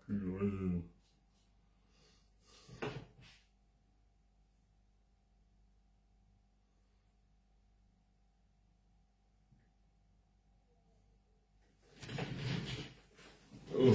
Ouais. Oh.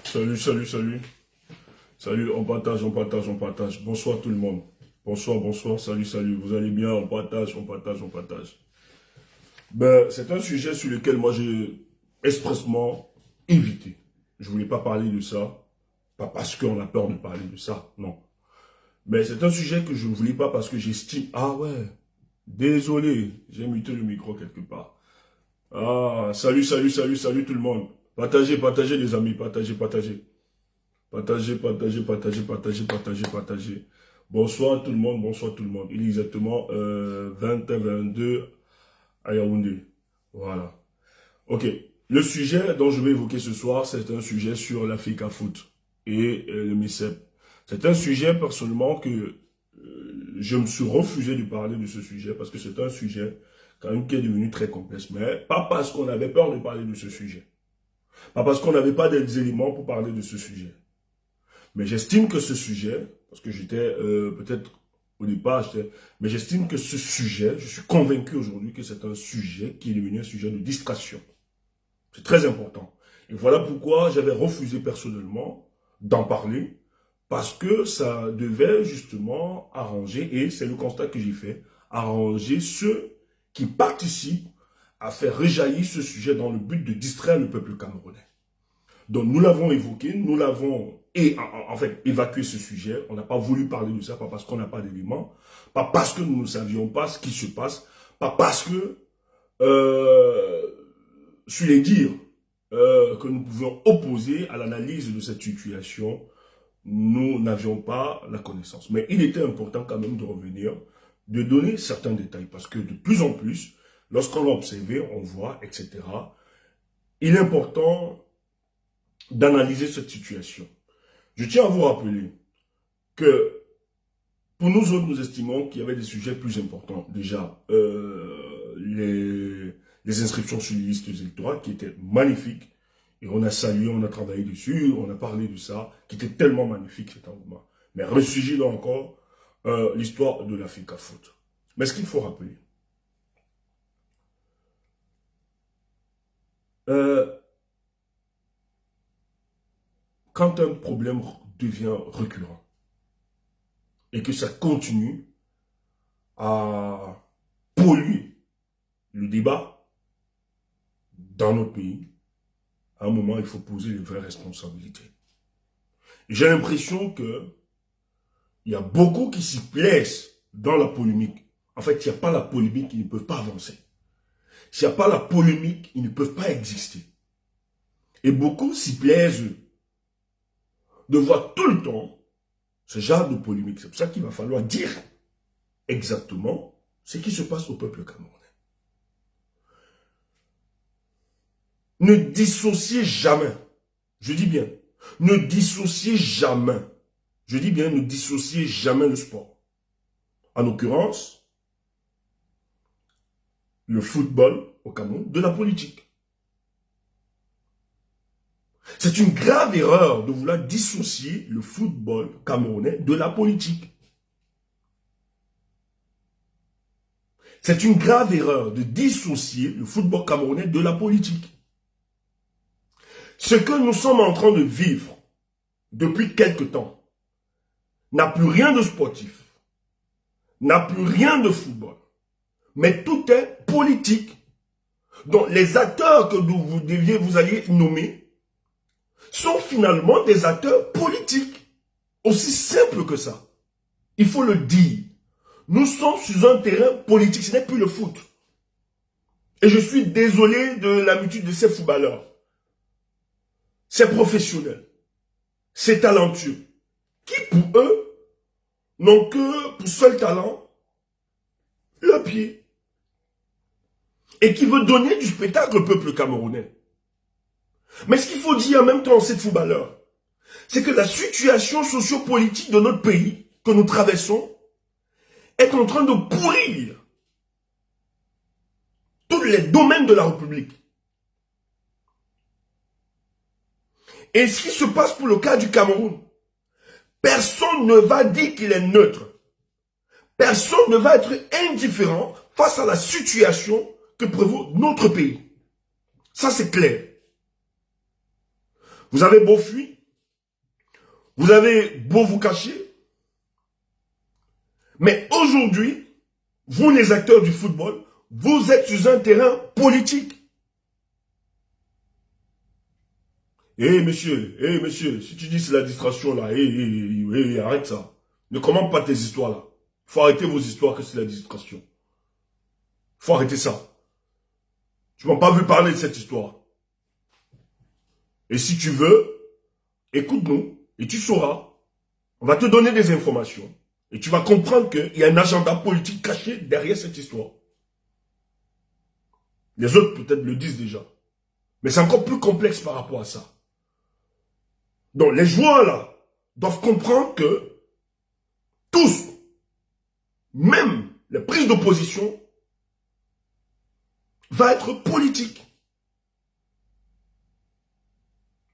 Salut, salut, salut. Salut, on partage, on partage, on partage. Bonsoir tout le monde. Bonsoir, bonsoir, salut, salut. Vous allez bien, on partage, on partage, on partage. Ben, c'est un sujet sur lequel moi j'ai expressement évité. Je voulais pas parler de ça. Pas parce qu'on a peur de parler de ça, non. Mais c'est un sujet que je ne voulais pas parce que j'estime... Ah ouais, désolé, j'ai muté le micro quelque part. Ah, salut, salut, salut, salut tout le monde. Partagez, partagez les amis, partagez, partagez. Partagez, partagez, partagez, partagez, partagez, partagez. Bonsoir tout le monde, bonsoir tout le monde. Il est exactement 20h22 à Yaoundé. Voilà. Ok. Le sujet dont je vais évoquer ce soir, c'est un sujet sur l'Africa Foot et le MICEP. C'est un sujet personnellement que je me suis refusé de parler de ce sujet parce que c'est un sujet quand même qui est devenu très complexe. Mais pas parce qu'on avait peur de parler de ce sujet. Pas parce qu'on n'avait pas des éléments pour parler de ce sujet. Mais j'estime que ce sujet, parce que j'étais peut-être au départ, mais j'estime que ce sujet, je suis convaincu aujourd'hui que c'est un sujet qui est devenu un sujet de distraction. C'est très important. Et voilà pourquoi j'avais refusé personnellement d'en parler, parce que ça devait justement arranger, et c'est le constat que j'ai fait, arranger ceux qui participent à faire rejaillir ce sujet dans le but de distraire le peuple camerounais. Donc nous l'avons évoqué, nous l'avons en fait évacué ce sujet. On n'a pas voulu parler de ça, pas parce qu'on n'a pas d'éléments, pas parce que nous ne savions pas ce qui se passe, pas parce que sur les dires que nous pouvions opposer à l'analyse de cette situation, nous n'avions pas la connaissance. Mais il était important quand même de revenir, de donner certains détails, parce que de plus en plus, lorsqu'on l'a observé, on voit, etc., il est important d'analyser cette situation. Je tiens à vous rappeler que pour nous autres, nous estimons qu'il y avait des sujets plus importants. Déjà, les inscriptions sur les listes électorales qui étaient magnifiques. Et on a salué, on a travaillé dessus, on a parlé de ça, qui était tellement magnifique cet engouement. Mais ressurgit là encore l'histoire de l'Africa Foot. Mais ce qu'il faut rappeler, euh, quand un problème devient récurrent et que ça continue à polluer le débat dans notre pays, à un moment, il faut poser les vraies responsabilités. J'ai l'impression que il y a beaucoup qui s'y plaisent dans la polémique. En fait, s'il n'y a pas la polémique, ils ne peuvent pas avancer. S'il n'y a pas la polémique, ils ne peuvent pas exister. Et beaucoup s'y plaisent de voir tout le temps ce genre de polémique. C'est pour ça qu'il va falloir dire exactement ce qui se passe au peuple camerounais. Ne dissociez jamais, je dis bien, ne dissociez jamais, je dis bien, ne dissociez jamais le sport. En l'occurrence, le football au Cameroun de la politique. C'est une grave erreur de vouloir dissocier le football camerounais de la politique. C'est une grave erreur de dissocier le football camerounais de la politique. Ce que nous sommes en train de vivre depuis quelque temps n'a plus rien de sportif, n'a plus rien de football, mais tout est politique. Donc, les acteurs que vous alliez nommer sont finalement des acteurs politiques. Aussi simple que ça. Il faut le dire. Nous sommes sur un terrain politique, ce n'est plus le foot. Et je suis désolé de l'habitude de ces footballeurs. Ces professionnels, ces talentueux, qui pour eux n'ont que pour seul talent le pied. Et qui veut donner du spectacle au peuple camerounais. Mais ce qu'il faut dire en même temps à ces footballeurs, c'est que la situation sociopolitique de notre pays que nous traversons est en train de pourrir tous les domaines de la République. Et ce qui se passe pour le cas du Cameroun, personne ne va dire qu'il est neutre. Personne ne va être indifférent face à la situation que prévaut notre pays. Ça, c'est clair. Vous avez beau fuir, vous avez beau vous cacher, mais aujourd'hui, vous les acteurs du football, vous êtes sur un terrain politique. Monsieur, si tu dis c'est la distraction là, arrête ça. Ne commente pas tes histoires là. Il faut arrêter vos histoires que c'est la distraction. Il faut arrêter ça. Tu m'as pas vu parler de cette histoire. Et si tu veux, écoute-nous et tu sauras. On va te donner des informations. Et tu vas comprendre qu'il y a un agenda politique caché derrière cette histoire. Les autres peut-être le disent déjà. Mais c'est encore plus complexe par rapport à ça. Donc les joueurs là doivent comprendre que tous, même les prises d'opposition, va être politique.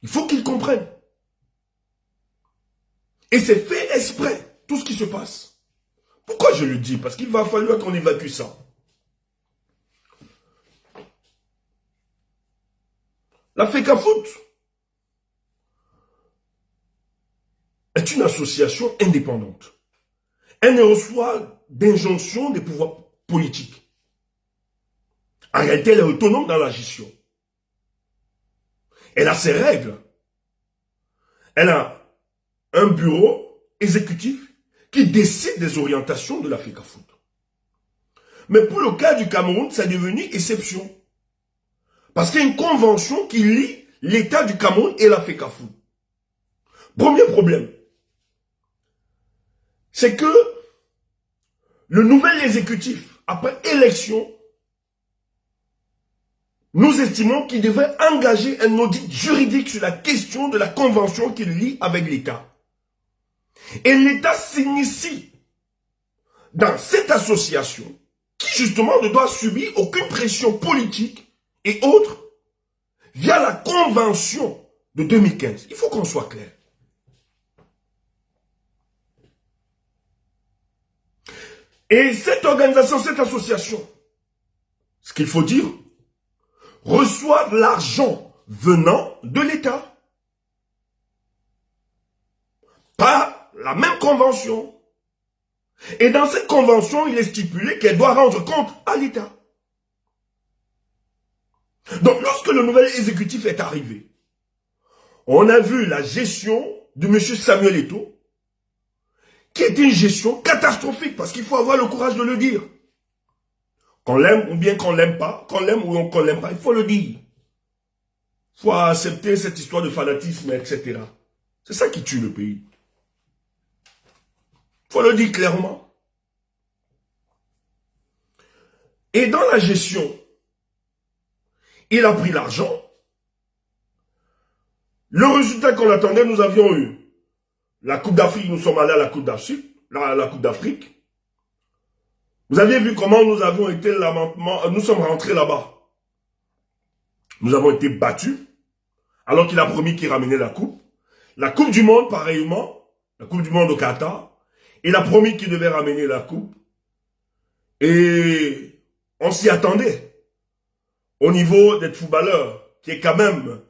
Il faut qu'ils comprennent. Et c'est fait exprès, tout ce qui se passe. Pourquoi je le dis? Parce qu'il va falloir qu'on évacue ça. La FECAFOOT est une association indépendante. Elle ne reçoit d'injonction des pouvoirs politiques. En réalité, elle est autonome dans la gestion. Elle a ses règles. Elle a un bureau exécutif qui décide des orientations de la FECAFOOT. Mais pour le cas du Cameroun, c'est devenu exception. Parce qu'il y a une convention qui lie l'État du Cameroun et la FECAFOOT. Premier problème, c'est que le nouvel exécutif, après élection, nous estimons qu'il devrait engager un audit juridique sur la question de la convention qu'il lie avec l'État. Et l'État s'initie dans cette association qui justement ne doit subir aucune pression politique et autres via la convention de 2015. Il faut qu'on soit clair. Et cette organisation, cette association, ce qu'il faut dire, reçoit de l'argent venant de l'État. Par la même convention. Et dans cette convention, il est stipulé qu'elle doit rendre compte à l'État. Donc, lorsque le nouvel exécutif est arrivé, on a vu la gestion de M. Samuel Eto'o, qui est une gestion catastrophique, parce qu'il faut avoir le courage de le dire. Qu'on l'aime ou bien qu'on l'aime pas, qu'on l'aime ou qu'on l'aime pas, il faut le dire. Il faut accepter cette histoire de fanatisme, etc. C'est ça qui tue le pays. Il faut le dire clairement. Et dans la gestion, il a pris l'argent. Le résultat qu'on attendait, nous avions eu la Coupe d'Afrique, nous sommes allés à la Coupe d'Afrique. Vous aviez vu comment nous avons été lamentement, nous sommes rentrés là-bas. Nous avons été battus, alors qu'il a promis qu'il ramenait la Coupe. La Coupe du Monde, pareillement, la Coupe du Monde au Qatar, il a promis qu'il devait ramener la Coupe. Et on s'y attendait. Au niveau des footballeurs, qui est quand même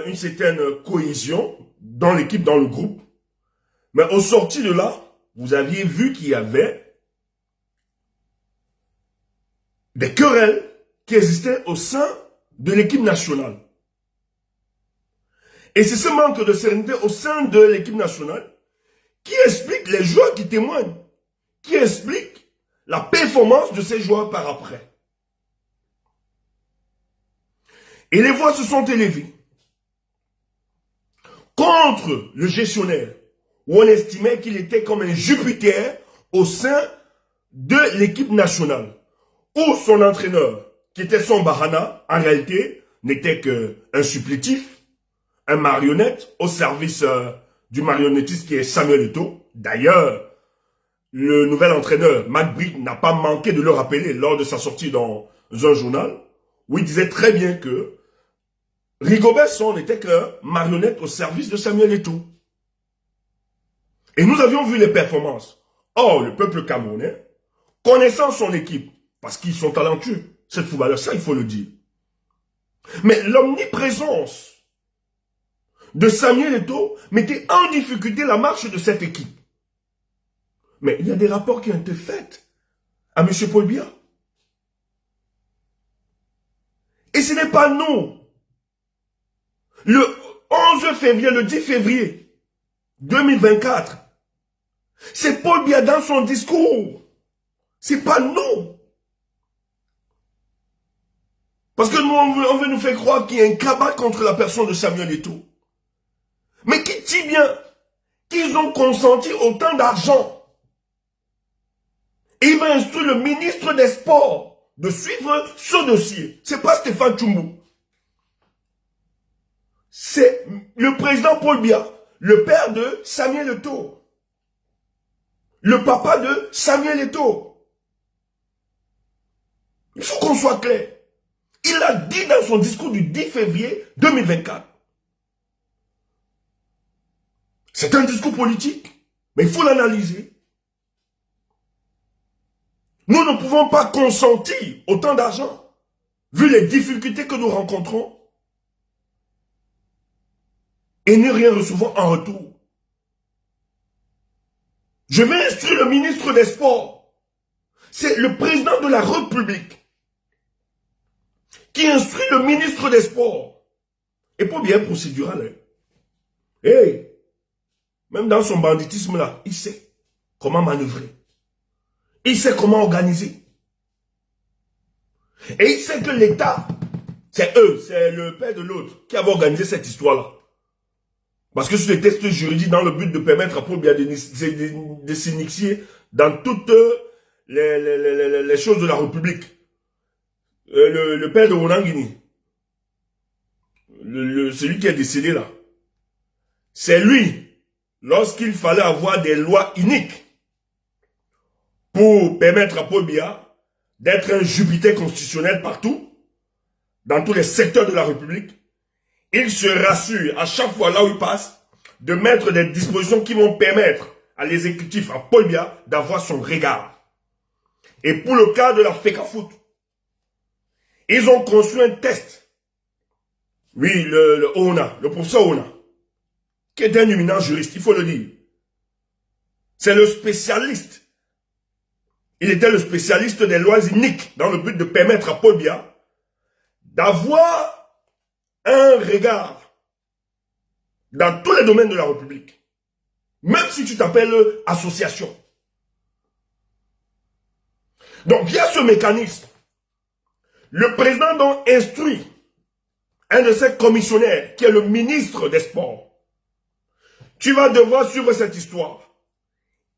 une certaine cohésion dans l'équipe, dans le groupe. Mais au sorti de là, vous aviez vu qu'il y avait des querelles qui existait au sein de l'équipe nationale. Et c'est ce manque de sérénité au sein de l'équipe nationale qui explique les joueurs qui témoignent, qui explique la performance de ces joueurs par après. Et les voix se sont élevées contre le gestionnaire, où on estimait qu'il était comme un Jupiter au sein de l'équipe nationale, où son entraîneur, qui était son Bahana, en réalité, n'était qu'un supplétif, un marionnette au service du marionnettiste qui est Samuel Eto'o. D'ailleurs, le nouvel entraîneur, Matt Britt, n'a pas manqué de le rappeler lors de sa sortie dans un journal, où il disait très bien que Rigobert Song n'était qu'un marionnette au service de Samuel Eto'o. Et nous avions vu les performances. Or, le peuple camerounais, connaissant son équipe, parce qu'ils sont talentueux, cette footballeur, ça il faut le dire. Mais l'omniprésence de Samuel Eto'o mettait en difficulté la marche de cette équipe. Mais il y a des rapports qui ont été faits à M. Paul Biya. Et ce n'est pas nous. Le 11 février, le 10 février 2024, c'est Paul Biya dans son discours. C'est pas nous. Parce que nous, on veut nous faire croire qu'il y a un cabal contre la personne de Samuel Eto'o. Mais qui dit bien qu'ils ont consenti autant d'argent. Et il va instruire le ministre des Sports de suivre ce dossier. C'est pas Stéphane Tchoumbou. C'est le président Paul Biya, le père de Samuel Eto'o. Le papa de Samuel Eto'o. Il faut qu'on soit clair. Il a dit dans son discours du 10 février 2024. C'est un discours politique, mais il faut l'analyser. Nous ne pouvons pas consentir autant d'argent, vu les difficultés que nous rencontrons, et ne rien recevons en retour. Je vais instruire le ministre des Sports. C'est le président de la République qui instruit le ministre des Sports. Et pas bien procédural. Hein. Hey, même dans son banditisme là, il sait comment manœuvrer. Il sait comment organiser. Et il sait que l'État, c'est eux, c'est le père de l'autre qui avait organisé cette histoire-là. Parce que sur les tests juridiques, dans le but de permettre à Paul Biya de s'initier dans toutes les choses de la République. Le père de Onangini, celui qui est décédé là, c'est lui, lorsqu'il fallait avoir des lois uniques pour permettre à Paul Biya d'être un Jupiter constitutionnel partout, dans tous les secteurs de la République, il se rassure à chaque fois là où il passe de mettre des dispositions qui vont permettre à l'exécutif, à Paul Biya, d'avoir son regard. Et pour le cas de la FECAFOOT, ils ont construit un test. Oui, le ONA, le professeur ONA, qui est un éminent juriste, il faut le dire. C'est le spécialiste. Il était le spécialiste des lois uniques dans le but de permettre à Paul Biya d'avoir un regard dans tous les domaines de la République. Même si tu t'appelles association. Donc, via ce mécanisme, le président donc instruit un de ses commissionnaires, qui est le ministre des Sports. Tu vas devoir suivre cette histoire.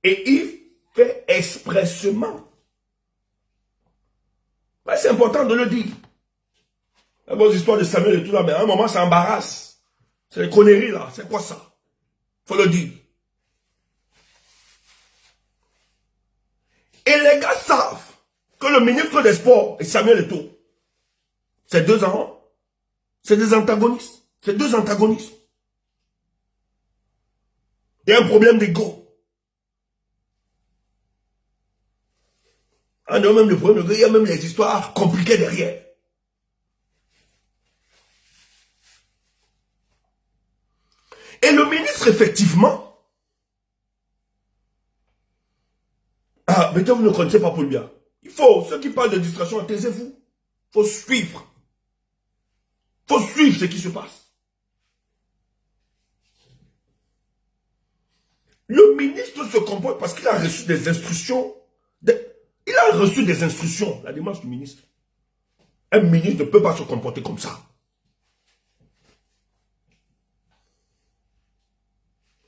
Et il fait expressement. Ben, c'est important de le dire. La bonne histoire de Samuel et tout là, mais à un moment, ça embarrasse. C'est les conneries là, c'est quoi ça? Faut le dire. Et les gars savent que le ministre des Sports et Samuel Eto'o, c'est deux ans, c'est des antagonistes. C'est deux antagonistes. Il y a un problème d'ego. Il y a même le problème, il y a même les histoires compliquées derrière. Et le ministre, effectivement, ah, mais vous ne connaissez pas Paul Biya. Il faut, ceux qui parlent de distraction, taisez-vous. faut suivre. Il faut suivre ce qui se passe. Le ministre se comporte parce qu'il a reçu des instructions. Il a reçu des instructions, la démarche du ministre. Un ministre ne peut pas se comporter comme ça.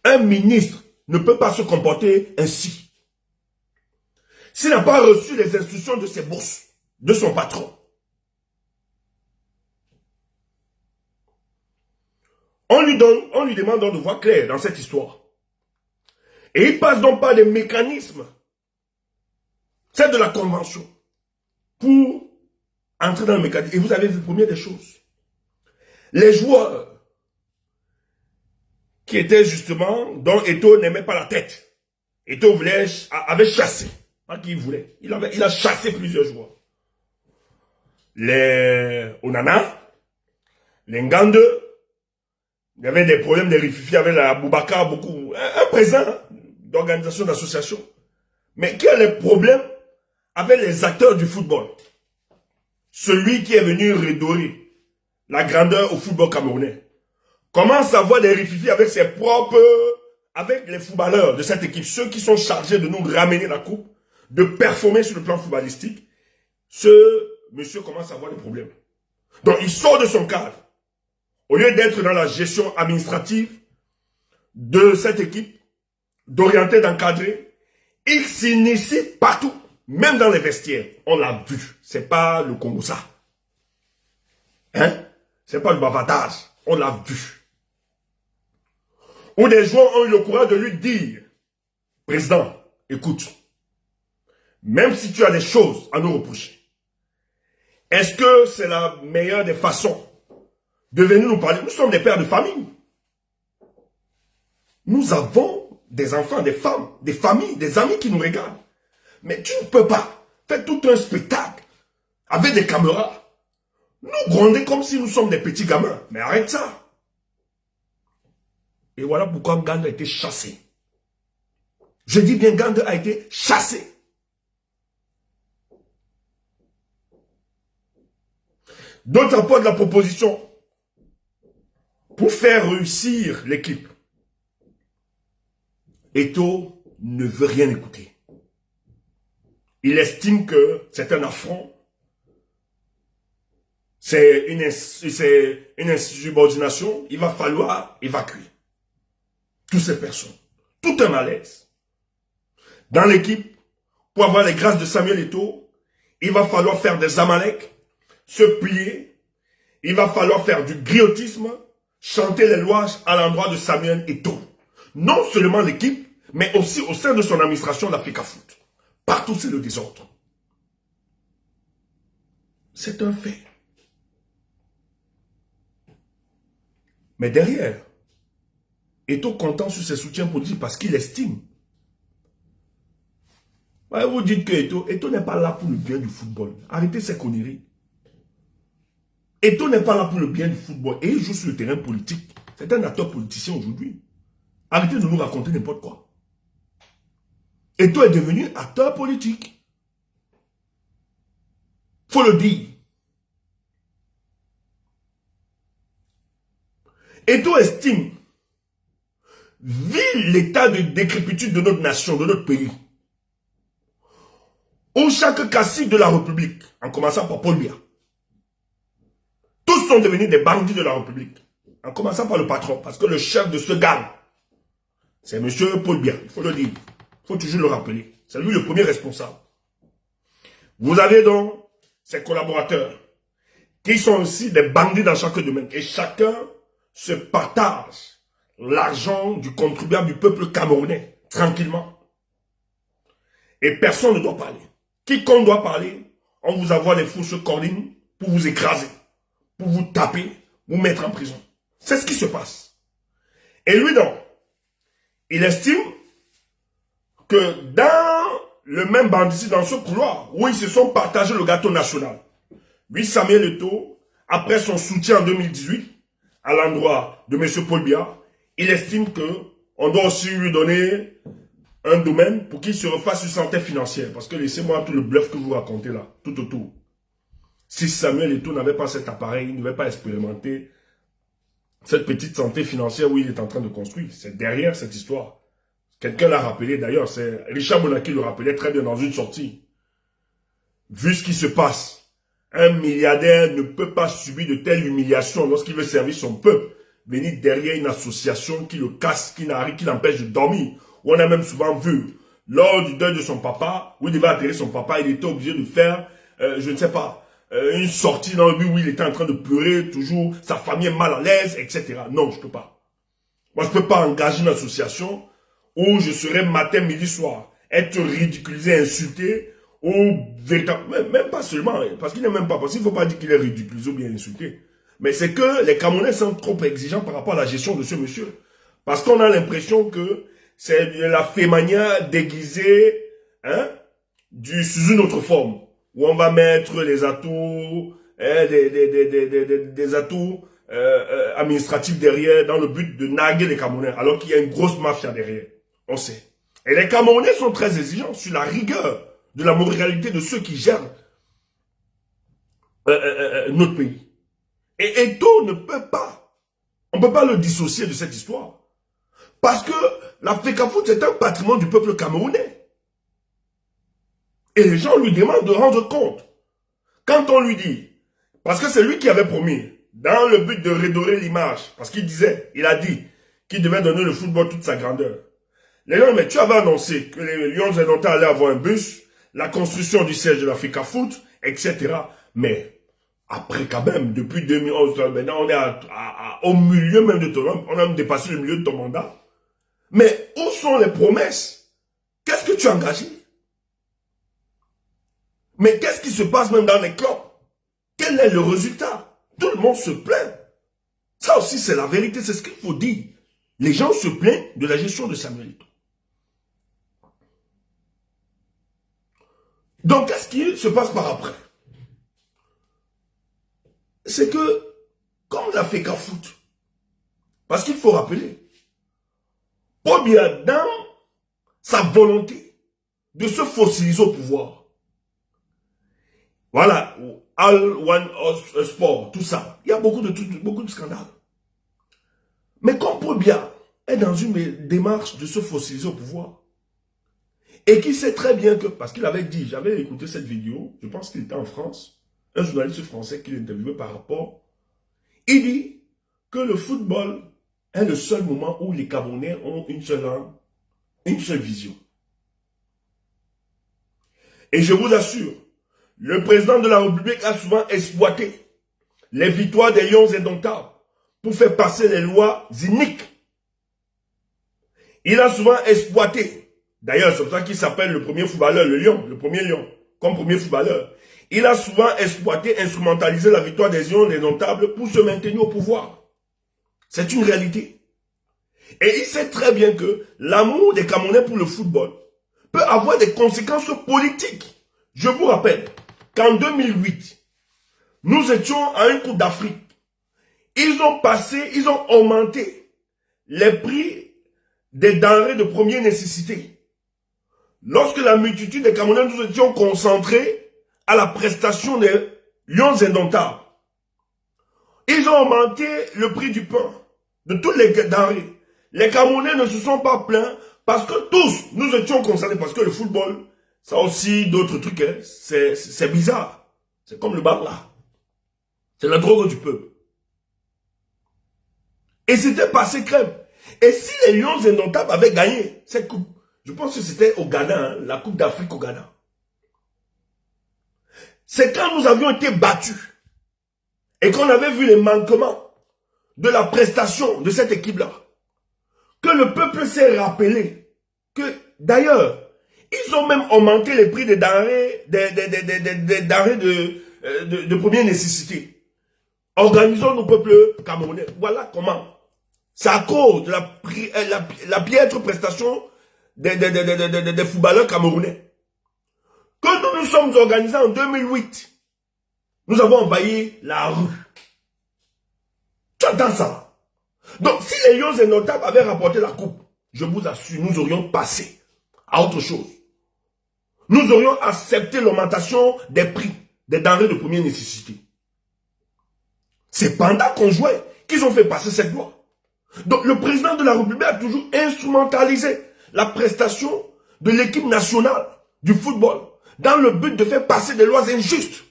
Un ministre ne peut pas se comporter ainsi. S'il n'a pas reçu les instructions de ses boss, de son patron. On lui demande donc de voir clair dans cette histoire. Et il passe donc par des mécanismes. C'est de la convention. Pour entrer dans le mécanisme. Et vous avez vu, première des choses. Les joueurs qui étaient justement, dont Eto'o n'aimait pas la tête. Eto'o avait chassé. Pas qu'il voulait. Il a chassé plusieurs joueurs. Les Onana, les Ngande, il y avait des problèmes de rififi avec la Boubacar, beaucoup. Un président d'organisation, d'association. Mais qui a les problèmes avec les acteurs du football? Celui qui est venu redorer la grandeur au football camerounais commence à avoir des rififi avec ses propres, avec les footballeurs de cette équipe, ceux qui sont chargés de nous ramener la coupe, de performer sur le plan footballistique. Ce monsieur commence à avoir des problèmes. Donc il sort de son cadre. Au lieu d'être dans la gestion administrative de cette équipe, d'orienter, d'encadrer, il s'initie partout, même dans les vestiaires. On l'a vu. C'est pas le Congo ça. Hein? C'est pas le bavardage. On l'a vu. Où des joueurs ont eu le courage de lui dire, président, écoute, même si tu as des choses à nous reprocher, est-ce que c'est la meilleure des façons de venir nous parler? Nous sommes des pères de famille. Nous avons des enfants, des femmes, des familles, des amis qui nous regardent. Mais tu ne peux pas faire tout un spectacle avec des caméras. Nous gronder comme si nous sommes des petits gamins. Mais arrête ça. Et voilà pourquoi Ngande a été chassé. Je dis bien Ngande a été chassé. D'autres apportent la proposition pour faire réussir l'équipe. Eto'o ne veut rien écouter. Il estime que c'est un affront. C'est une insubordination. Il va falloir évacuer toutes ces personnes. Tout un malaise. Dans l'équipe, pour avoir les grâces de Samuel Eto'o, il va falloir faire des amaleks, se plier. Il va falloir faire du griotisme, chanter les louanges à l'endroit de Samuel Eto'o. Non seulement l'équipe, mais aussi au sein de son administration, l'Africa Foot. Partout, c'est le désordre. C'est un fait. Mais derrière, Eto'o comptant sur ses soutiens politiques parce qu'il estime. Vous dites que Eto'o n'est pas là pour le bien du football. Arrêtez ces conneries. Eto'o n'est pas là pour le bien du football. Et il joue sur le terrain politique. C'est un acteur politicien aujourd'hui. Arrêtez de nous raconter n'importe quoi. Eto'o est devenu acteur politique. Faut le dire. Eto'o estime, vu l'état de décrépitude de notre nation, de notre pays, où chaque cacique de la République, en commençant par Paul Biya, tous sont devenus des bandits de la République, en commençant par le patron, parce que le chef de ce gang, c'est M. Paul Biya, il faut le dire, il faut toujours le rappeler, c'est lui le premier responsable. Vous avez donc ses collaborateurs, qui sont aussi des bandits dans chaque domaine, et chacun se partage l'argent du contribuable du peuple camerounais, tranquillement. Et personne ne doit parler. Quiconque doit parler, on vous envoie des fourches cordines pour vous écraser, pour vous taper, vous mettre en prison. C'est ce qui se passe. Et lui, donc, il estime que dans le même bandit, dans ce couloir, où ils se sont partagés le gâteau national, lui, Samuel Eto'o, après son soutien en 2018, à l'endroit de M. Paul Biya, il estime qu'on doit aussi lui donner un domaine pour qu'il se refasse une santé financière. Parce que laissez-moi tout le bluff que vous racontez là, tout autour. Si Samuel Eto'o n'avait pas cet appareil, il ne devait pas expérimenter cette petite santé financière où il est en train de construire. C'est derrière cette histoire. Quelqu'un l'a rappelé d'ailleurs, c'est Richard Bonaki le rappelait très bien dans une sortie. Vu ce qui se passe, un milliardaire ne peut pas subir de telles humiliations lorsqu'il veut servir son peuple. Venir derrière une association qui le casse, qui l'empêche de dormir. On a même souvent vu, lors du deuil de son papa, où il devait atterrir son papa, il était obligé de faire, je ne sais pas, une sortie dans le but où il était en train de pleurer, toujours, sa famille est mal à l'aise, etc. Non, je peux pas. Moi, je peux pas engager une association où je serai matin, midi, soir, être ridiculisé, insulté, ou véritable, même pas seulement, parce qu'il n'est même pas, parce qu'il ne faut pas dire qu'il est ridiculisé ou bien insulté. Mais c'est que les Camerounais sont trop exigeants par rapport à la gestion de ce monsieur. Parce qu'on a l'impression que c'est de la fémania déguisée, hein, sous une autre forme. Où on va mettre les atouts, hein, des atouts administratifs derrière dans le but de narguer les Camerounais. Alors qu'il y a une grosse mafia derrière. On sait. Et les Camerounais sont très exigeants sur la rigueur de la moralité de ceux qui gèrent notre pays. Et Eto'o ne peut pas. On ne peut pas le dissocier de cette histoire. Parce que la FECAFOOT, c'est un patrimoine du peuple camerounais. Et les gens lui demandent de rendre compte. Quand on lui dit, parce que c'est lui qui avait promis, dans le but de redorer l'image, parce qu'il disait, il a dit qu'il devait donner le football toute sa grandeur. Les gens, mais tu avais annoncé que les Lions Indomptables allaient avoir un bus, la construction du siège de la FECAFOOT, etc. Mais après, quand même, depuis 2011, maintenant, on est au milieu même de ton... On a même dépassé le milieu de ton mandat. Mais où sont les promesses? Qu'est-ce que tu as engagé? Mais qu'est-ce qui se passe même dans les clubs? Quel est le résultat? Tout le monde se plaint. Ça aussi, c'est la vérité, c'est ce qu'il faut dire. Les gens se plaignent de la gestion de Samuel Eto'o. Donc, qu'est-ce qui se passe par après? C'est que, comme la FECAFOOT, parce qu'il faut rappeler, Paul Biya, dans sa volonté de se fossiliser au pouvoir, voilà, All One Sport, tout ça, il y a beaucoup de scandales. Mais comme Paul Biya est dans une démarche de se fossiliser au pouvoir, et qui sait très bien que, parce qu'il avait dit, j'avais écouté cette vidéo, je pense qu'il était en France, un journaliste français qui l'interviewait par rapport, il dit que le football est le seul moment où les Camerounais ont une seule langue, une seule vision. Et je vous assure, le président de la République a souvent exploité les victoires des Lions Indomptables pour faire passer les lois iniques. Il a souvent exploité, d'ailleurs c'est pour ça qu'il s'appelle le premier footballeur, le Lion, le premier Lion, comme premier footballeur. Il a souvent exploité, instrumentalisé la victoire des Lions Indomptables pour se maintenir au pouvoir. C'est une réalité. Et il sait très bien que l'amour des Camerounais pour le football peut avoir des conséquences politiques. Je vous rappelle qu'en 2008, nous étions à une Coupe d'Afrique. Ils ont augmenté les prix des denrées de première nécessité. Lorsque la multitude des Camerounais nous étions concentrés à la prestation des Lions Indomptables, ils ont augmenté le prix du pain, de toutes les denrées. Les Camerounais ne se sont pas plaints parce que tous, nous étions concernés. Parce que le football, ça a aussi d'autres trucs. Hein. C'est bizarre. C'est comme le barbara. C'est la drogue du peuple. Et c'était passé crème. Et si les Lions Indomptables avaient gagné cette coupe, je pense que c'était au Ghana, hein, la Coupe d'Afrique au Ghana. C'est quand nous avions été battus et qu'on avait vu les manquements de la prestation de cette équipe-là, que le peuple s'est rappelé que, d'ailleurs, ils ont même augmenté les prix des denrées, des denrées de première nécessité. Organisons nos peuples camerounais. Voilà comment. C'est à cause de la piètre prestation des footballeurs camerounais que nous nous sommes organisés en 2008. Nous avons envahi la rue. Tu entends ça? Donc, si les Lions Indomptables avaient rapporté la coupe, je vous assure, nous aurions passé à autre chose. Nous aurions accepté l'augmentation des prix. des denrées de première nécessité. C'est pendant qu'on jouait qu'ils ont fait passer cette loi. Donc le président de la République a toujours instrumentalisé la prestation de l'équipe nationale du football dans le but de faire passer des lois injustes.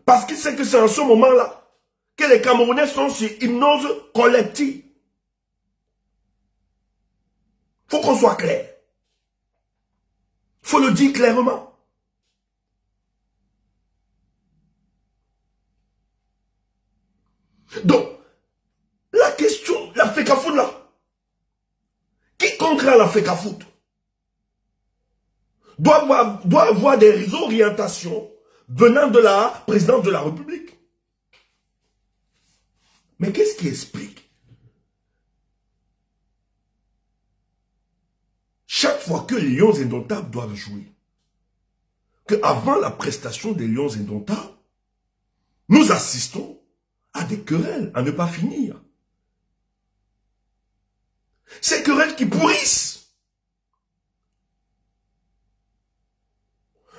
Parce qu'il sait que c'est en ce moment-là que les Camerounais sont sur hypnose collective. Il faut qu'on soit clair. Il faut le dire clairement. Donc, la question, la FECAFOOT là, quiconque a la FECAFOOT doit avoir des orientations venant de la présidence de la République. Mais qu'est-ce qui explique? Chaque fois que les Lions Indomptables doivent jouer, qu'avant la prestation des Lions Indomptables, nous assistons à des querelles à ne pas finir. Ces querelles qui pourrissent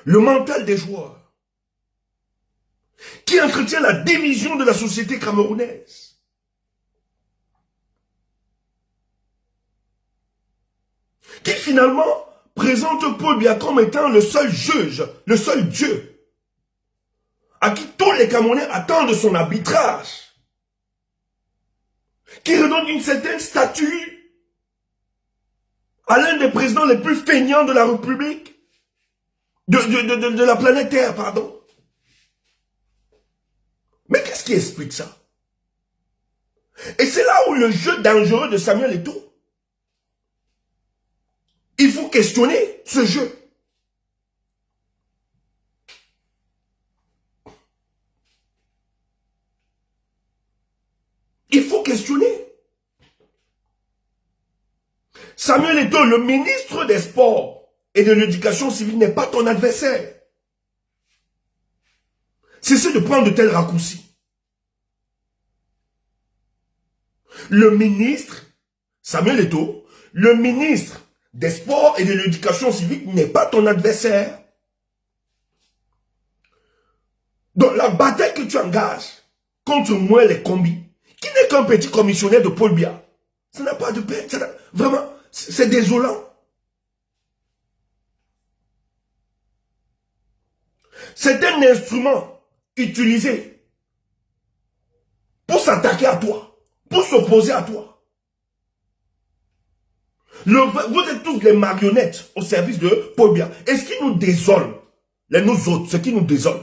le mental des joueurs, qui entretient la division de la société camerounaise. Qui finalement présente Paul Biya comme étant le seul juge, le seul Dieu, à qui tous les Camerounais attendent son arbitrage, qui redonne une certaine statue à l'un des présidents les plus feignants de la République, de la planète Terre, pardon. Mais qu'est-ce qui explique ça? Et c'est là où le jeu dangereux de Samuel Eto'o. Il faut questionner ce jeu. Il faut questionner. Samuel Eto'o, le ministre des Sports et de l'Éducation civile, n'est pas ton adversaire. Cessez de prendre de tels raccourcis. Le ministre, Samuel Eto'o, le ministre des Sports et de l'Éducation civique n'est pas ton adversaire. Donc la bataille que tu engages contre moi, les combis, qui n'est qu'un petit commissionnaire de Paul Biya, ça n'a pas de peine. Vraiment, c'est désolant. C'est un instrument utilisé pour s'attaquer à toi, pour s'opposer à toi. Vous êtes tous des marionnettes au service de Paul Biya. Et ce qui nous désole, nous autres, ce qui nous désole,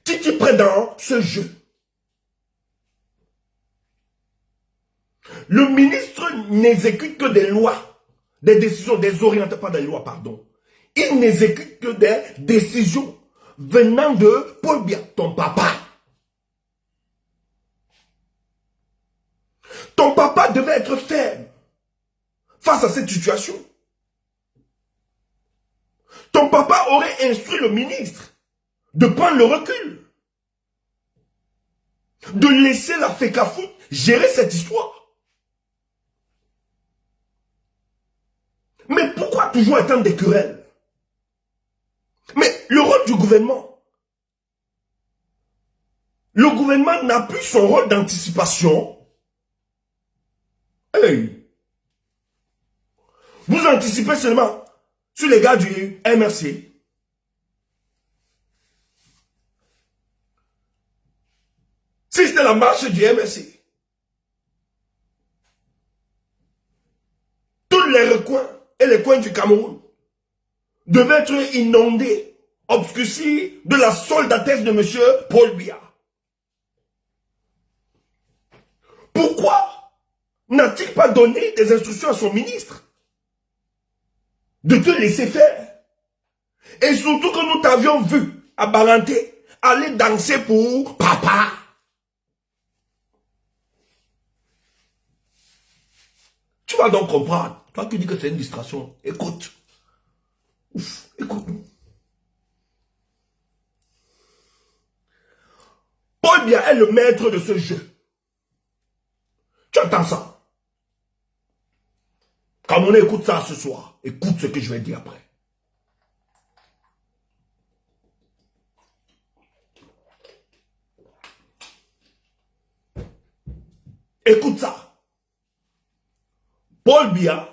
tu t'y prends dans ce jeu. Le ministre n'exécute que des lois, des décisions, des orientations, pas des lois, pardon. Il n'exécute que des décisions venant de Paul Biya, ton papa. Ton papa devait être ferme face à cette situation. Ton papa aurait instruit le ministre de prendre le recul, de laisser la FECAFOOT gérer cette histoire. Mais pourquoi toujours attendre des querelles? Mais le rôle du gouvernement, le gouvernement n'a plus son rôle d'anticipation. Hey. Vous anticipez seulement sur les gars du MRC. Si c'était la marche du MRC, tous les recoins et les coins du Cameroun devaient être inondés, obscurcis de la soldatesse de M. Paul Biya. Pourquoi n'a-t-il pas donné des instructions à son ministre de te laisser faire? Et surtout que nous t'avions vu à Baranté aller danser pour papa. Tu vas donc comprendre. Toi qui dis que c'est une distraction, écoute. Ouf, écoute. Paul Biya est le maître de ce jeu. Tu entends ça? Quand on écoute ça ce soir, écoute ce que je vais dire après. Écoute ça. Paul Biya,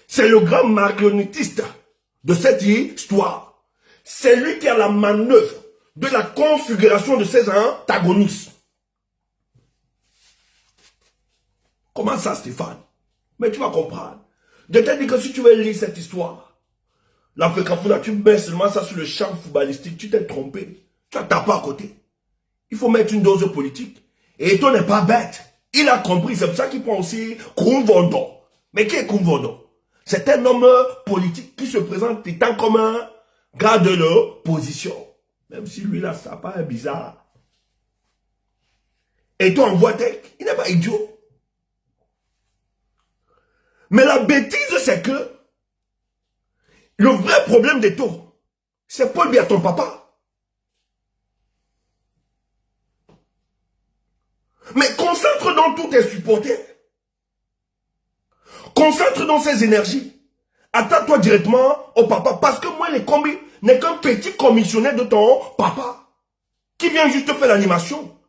c'est le grand marionnettiste de cette histoire. C'est lui qui a la manœuvre de la configuration de ces antagonistes. Comment ça, Stéphane? Mais tu vas comprendre. Je t'ai dit que si tu veux lire cette histoire, l'Afrique, tu mets seulement ça sur le champ footballistique, tu t'es trompé. Tu as tapé à côté. Il faut mettre une dose politique. Et Eto'o n'est pas bête. Il a compris. C'est pour ça qu'il prend aussi Koumvondo. Mais qui est Koumvondo? C'est un homme politique qui se présente étant comme un gars de l'opposition. Même si lui, là, ça paraît bizarre. Eto'o en voie tech, il n'est pas idiot. Mais la bêtise, c'est que le vrai problème d'Eto'o, c'est Paul Biya, ton papa. Mais concentre dans tous tes supporters. Concentre dans ses énergies. Attends-toi directement au papa. Parce que moi, les combis n'est qu'un petit commissionnaire de ton papa. Qui vient juste faire l'animation.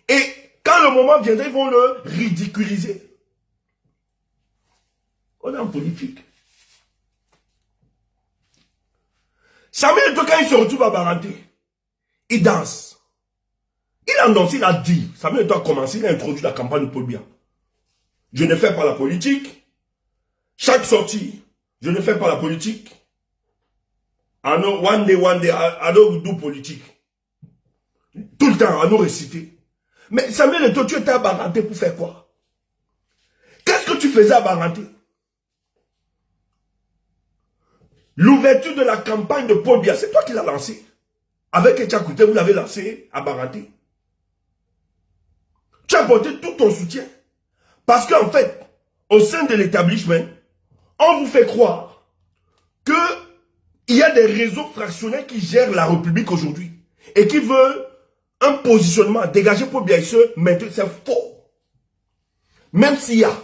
Et quand le moment viendra, ils vont le ridiculiser. On est en politique. Samuel Eto'o, quand il se retrouve à Baranté, il danse. Il a annoncé, il a dit, Samuel Eto'o a commencé, il a introduit la campagne de Paul Biya. Je ne fais pas la politique. Chaque sortie, je ne fais pas la politique. I know, one day, I don't do politique. Tout le temps, à nous réciter. Mais Samuel Eto'o, tu étais à Baranté pour faire quoi? Qu'est-ce que tu faisais à Baranté? L'ouverture de la campagne de Paul Biya, c'est toi qui l'as lancé. Avec Etchakouté, vous l'avez lancé à Baranté. Tu as apporté tout ton soutien. Parce qu'en fait, au sein de l'établissement, on vous fait croire qu'il y a des réseaux fractionnels qui gèrent la République aujourd'hui et qui veulent un positionnement dégagé pour bien se mettre. C'est faux. Même s'il y a,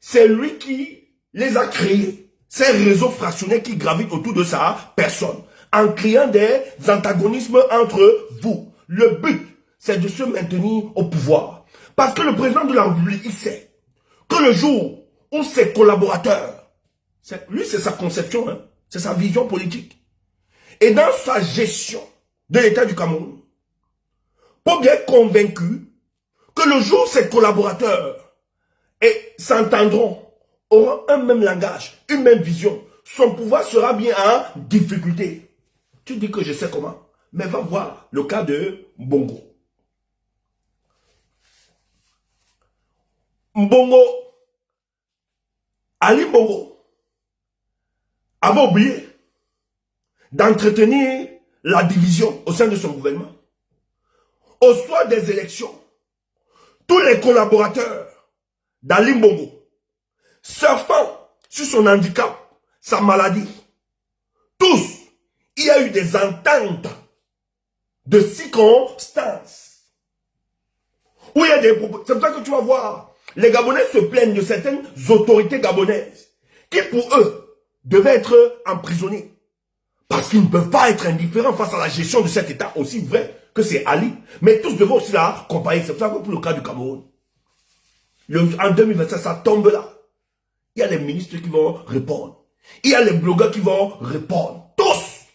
c'est lui qui les a créés. Ces réseaux fractionnels qui gravitent autour de sa personne, en créant des antagonismes entre vous. Le but, c'est de se maintenir au pouvoir. Parce que le président de la République, il sait que le jour où ses collaborateurs, lui c'est sa conception, hein, c'est sa vision politique, et dans sa gestion de l'État du Cameroun, Paul Biya est convaincu que le jour où ses collaborateurs s'entendront, auront un même langage, une même vision, son pouvoir sera bien en difficulté. Tu dis que je sais comment, mais va voir le cas de Mbongo. Ali Mbongo avait oublié d'entretenir la division au sein de son gouvernement. Au soir des élections, tous les collaborateurs d'Ali Mbongo, surfant sur son handicap, sa maladie, tous, il y a eu des ententes de circonstances. Où il y a des propos. C'est pour ça que tu vas voir, les Gabonais se plaignent de certaines autorités gabonaises qui, pour eux, devaient être emprisonnés. Parce qu'ils ne peuvent pas être indifférents face à la gestion de cet État, aussi vrai que c'est Ali. Mais tous devaient aussi la comparer. C'est pour ça que pour le cas du Cameroun, en 2027, ça tombe là. Il y a les ministres qui vont répondre. Il y a les blogueurs qui vont répondre. Tous.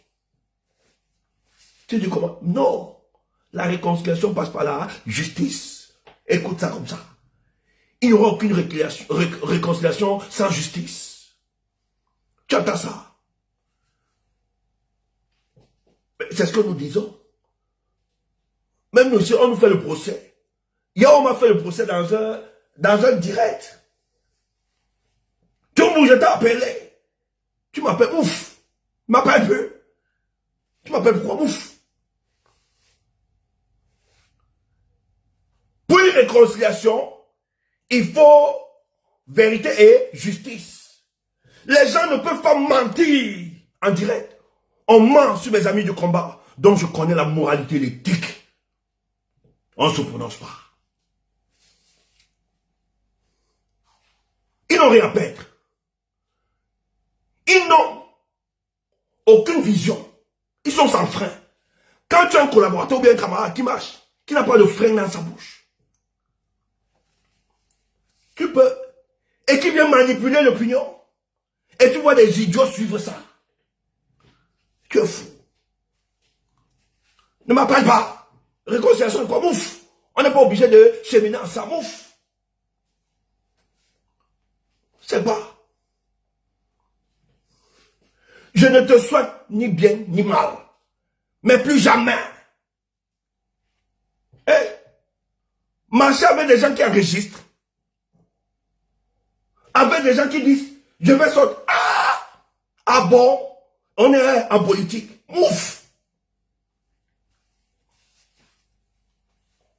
Tu dis comment? Non. La réconciliation passe par la justice. Écoute ça comme ça. Il n'y aura aucune réconciliation sans justice. Tu entends ça? C'est ce que nous disons. Même nous, si on nous fait le procès. Hier, on m'a fait le procès dans un direct. Tu me je t'ai appelé. Tu m'appelles ouf. Tu m'appelles peu. Tu m'appelles pourquoi ouf? Pour une réconciliation, il faut vérité et justice. Les gens ne peuvent pas mentir en direct. On ment sur mes amis de combat, dont je connais la moralité, l'éthique. On ne se prononce pas. Ils n'ont rien à perdre. Ils n'ont aucune vision. Ils sont sans frein. Quand tu as un collaborateur ou bien un camarade qui marche, qui n'a pas de frein dans sa bouche, Tu peux. Et qui vient manipuler l'opinion. Et tu vois des idiots suivre ça. Tu es fou. Ne m'appelle pas. Réconciliation, quoi, mouf. On n'est pas obligé de cheminer ensemble, mouf. C'est pas. Je ne te souhaite ni bien ni mal. Mais plus jamais. Marcher avec des gens qui enregistrent. Avec des gens qui disent, je vais sortir. Ah bon, on est en politique. Ouf.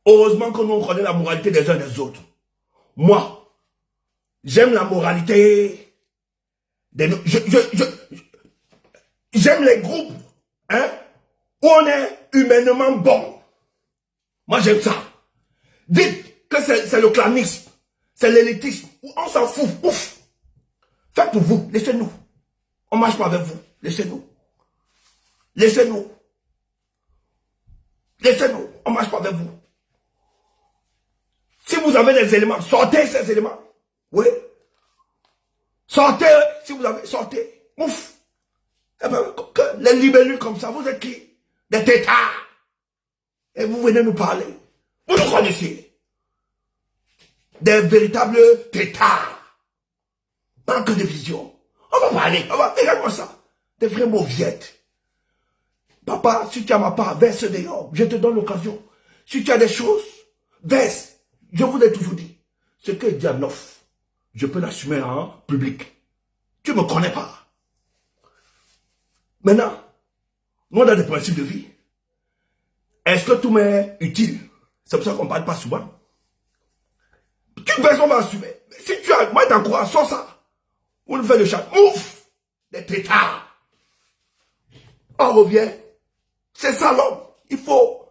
Heureusement que nous on connaît la moralité des uns des autres. Moi, j'aime la moralité. J'aime les groupes où on est humainement bon. Moi, j'aime ça. Dites que c'est le clanisme, c'est l'élitisme. On s'en fout. Ouf. Faites pour vous, laissez-nous. On ne marche pas avec vous. Laissez-nous. Laissez-nous. Laissez-nous. On ne marche pas avec vous. Si vous avez des éléments, sortez ces éléments. Oui. Sortez, si vous avez, sortez. Ouf. Eh ben, les libellus comme ça, vous êtes qui? Des têtards. Et vous venez nous parler. Vous nous connaissez. Des véritables têtards. Manque de vision. On va parler. Regarde-moi ça. Des vrais mauviettes. Papa, si tu as ma part, verse dehors. Je te donne l'occasion. Si tu as des choses, verse. Je vous l'ai toujours dit. Ce que Dianoff, je peux l'assumer en public. Tu ne me connais pas. Maintenant, nous on a des principes de vie. Est-ce que tout m'est utile? C'est pour ça qu'on ne parle pas souvent. Tu verses, on va assumer. Si tu as, moi, t'encourage, sors ça. On nous fait le chat. Ouf! Des têtards. On revient. C'est ça l'homme. Il faut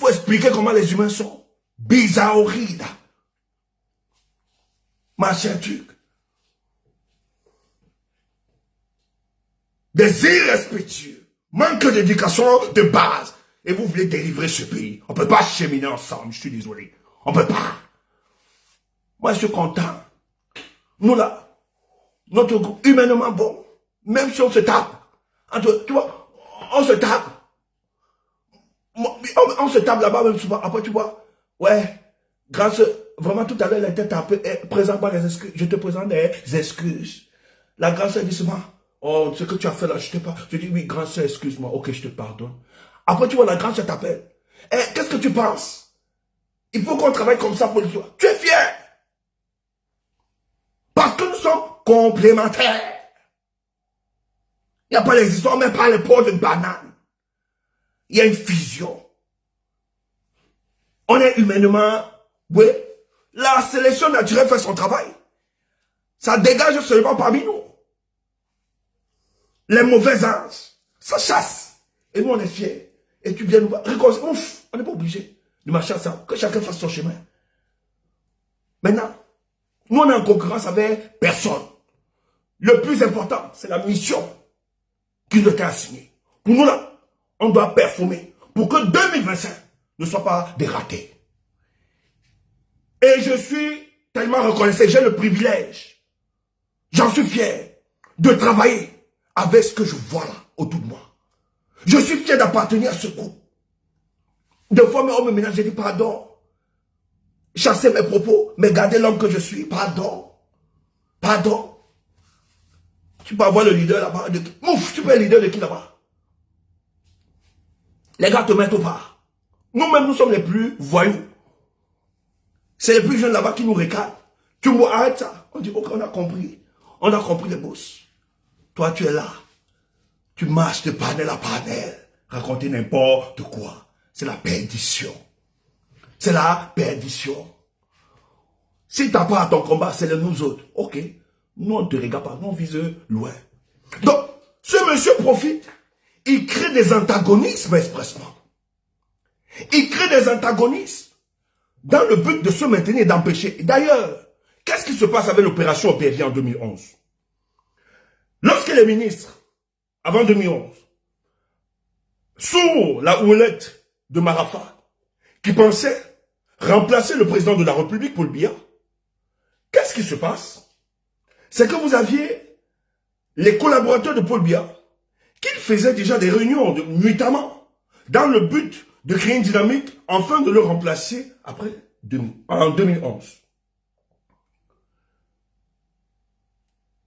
expliquer comment les humains sont. Bizarroïdes. Machin truc. Des irrespectueux. Manque d'éducation de base. Et vous voulez délivrer ce pays. On ne peut pas cheminer ensemble, je suis désolé. On ne peut pas. Moi, je suis content. Nous là, notre groupe, humainement bon, même si on se tape, tu vois, on se tape. On se tape là-bas même souvent. Après, tu vois, ouais, grâce, vraiment tout à l'heure, elle était tapée, présente par les excuses. Je te présente des excuses. La grâce, elle dit souvent, oh, ce que tu as fait là, je ne t'ai pas. Je dis, oui, grâce, excuse-moi, ok, je te pardonne. Après, tu vois, la grâce, elle t'appelle. Qu'est-ce que tu penses? Il faut qu'on travaille comme ça pour le soir. Tu es fier. Parce que nous sommes complémentaires. Il n'y a pas les histoires, même pas les pots de banane. Il y a une fusion. On est humainement, oui. La sélection naturelle fait son travail. Ça dégage seulement parmi nous. Les mauvais anges, ça chasse. Et nous, on est fiers. Et tu viens nous voir. Ouf, on n'est pas obligé de marcher ensemble. Que chacun fasse son chemin. Maintenant, nous, on est en concurrence avec personne. Le plus important, c'est la mission qui nous a assignée. Pour nous, là, on doit performer pour que 2025 ne soit pas dératé. Et je suis tellement reconnaissant, j'ai le privilège, j'en suis fier, de travailler avec ce que je vois là, autour de moi. Je suis fier d'appartenir à ce groupe. De fois, on me ménage, j'ai dit pardon. Chasser mes propos, mais garder l'homme que je suis. Pardon. Pardon. Tu peux avoir le leader là-bas. Ouf, tu peux être le leader de qui là-bas? Les gars te mettent au pas. Nous-mêmes, nous sommes les plus voyous. C'est les plus jeunes là-bas qui nous réclament. Tu me vois, arrête ça. On dit, ok, on a compris. On a compris les boss. Toi, tu es là. Tu marches de panel à panel. Raconter n'importe quoi. C'est la perdition. C'est la perdition. Si tu n'as pas à ton combat, c'est le nous autres. Ok. Nous, on ne te regarde pas. Nous, on vise loin. Donc, ce monsieur profite. Il crée des antagonismes expressement. Il crée des antagonismes dans le but de se maintenir et d'empêcher. D'ailleurs, qu'est-ce qui se passe avec l'opération Opévia en 2011? Lorsque les ministres, avant 2011, sous la houlette de Marafat, qui pensait remplacer le président de la République pour le Biya, Qu'est-ce qui se passe? C'est que vous aviez les collaborateurs de Paul Biya qui faisaient déjà des réunions nuitamment dans le but de créer une dynamique afin de le remplacer en 2011.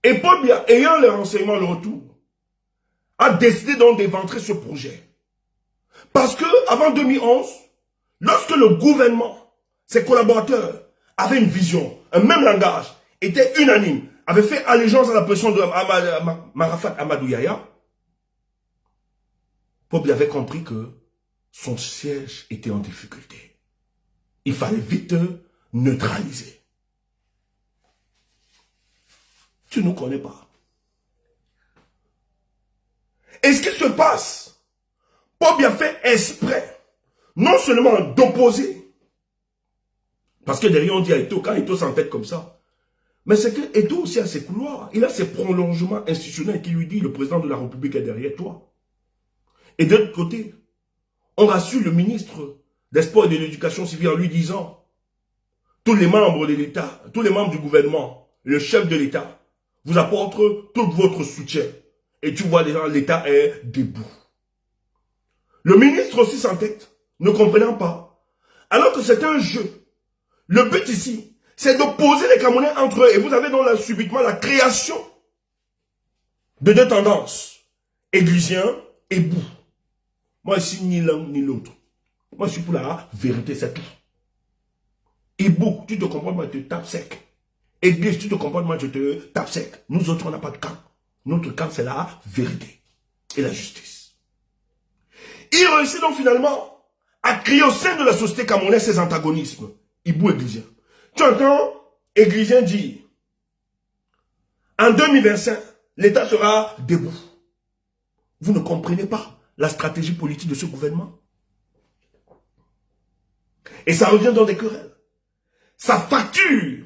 Et Paul Biya, ayant les renseignements, le retour, a décidé donc d'éventrer ce projet. Parce que avant 2011, lorsque le gouvernement, ses collaborateurs, avaient une vision, un même langage, étaient unanimes, avaient fait allégeance à la pression de Marafat Amadou Yahya, Paul Biya avait compris que son siège était en difficulté. Il fallait vite neutraliser. Tu ne nous connais pas. Et ce qui se passe, Paul Biya fait exprès, non seulement d'opposer, parce que derrière on dit à Eto'o, quand Eto'o s'entête comme ça, mais c'est que Eto'o aussi a ses couloirs, il a ses prolongements institutionnels qui lui dit le président de la République est derrière toi. Et de l'autre côté, on rassure le ministre des Sports et de l'Éducation civile en lui disant tous les membres de l'État, tous les membres du gouvernement, le chef de l'État, vous apportent tout votre soutien. Et tu vois déjà, l'État est debout. Le ministre aussi s'entête, ne comprenant pas. Alors que c'est un jeu. Le but ici, c'est d'opposer les Camerounais entre eux. Et vous avez donc là, subitement la création de deux tendances. Églisien et Bou. Moi ici, ni l'un ni l'autre. Moi je suis pour la vérité, c'est tout. Et Bou, tu te comprends, moi je te tape sec. Église, tu te comprends, moi je te tape sec. Nous autres, on n'a pas de camp. Notre camp, c'est la vérité et la justice. Il réussit donc finalement à créer au sein de la société camerounaise ces antagonismes. Ibou Églisien. Tu entends Églisien dire, en 2025, l'État sera debout. Vous ne comprenez pas la stratégie politique de ce gouvernement. Et ça revient dans des querelles. Ça facture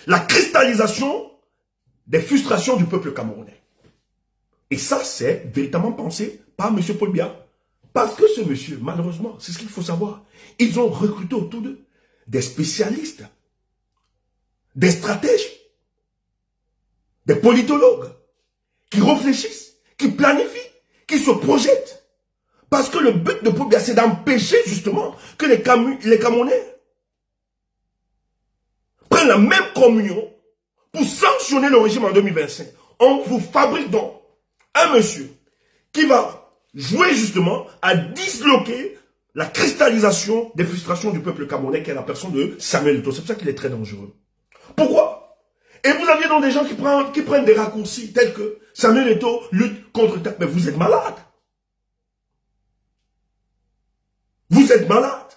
la cristallisation des frustrations du peuple camerounais. Et ça, c'est véritablement pensé par M. Paul Biya. Parce que ce monsieur, malheureusement, c'est ce qu'il faut savoir, ils ont recruté autour d'eux des spécialistes, des stratèges, des politologues, qui réfléchissent, qui planifient, qui se projettent. Parce que le but de Paul Biya, c'est d'empêcher justement que les Camerounais prennent la même communion pour sanctionner le régime en 2025. On vous fabrique donc un monsieur qui va jouer justement à disloquer la cristallisation des frustrations du peuple camerounais qui est la personne de Samuel Eto'o. C'est pour ça qu'il est très dangereux. Pourquoi? Et vous aviez donc des gens qui prennent des raccourcis tels que Samuel Eto'o lutte contre... Mais vous êtes malade. Vous êtes malade.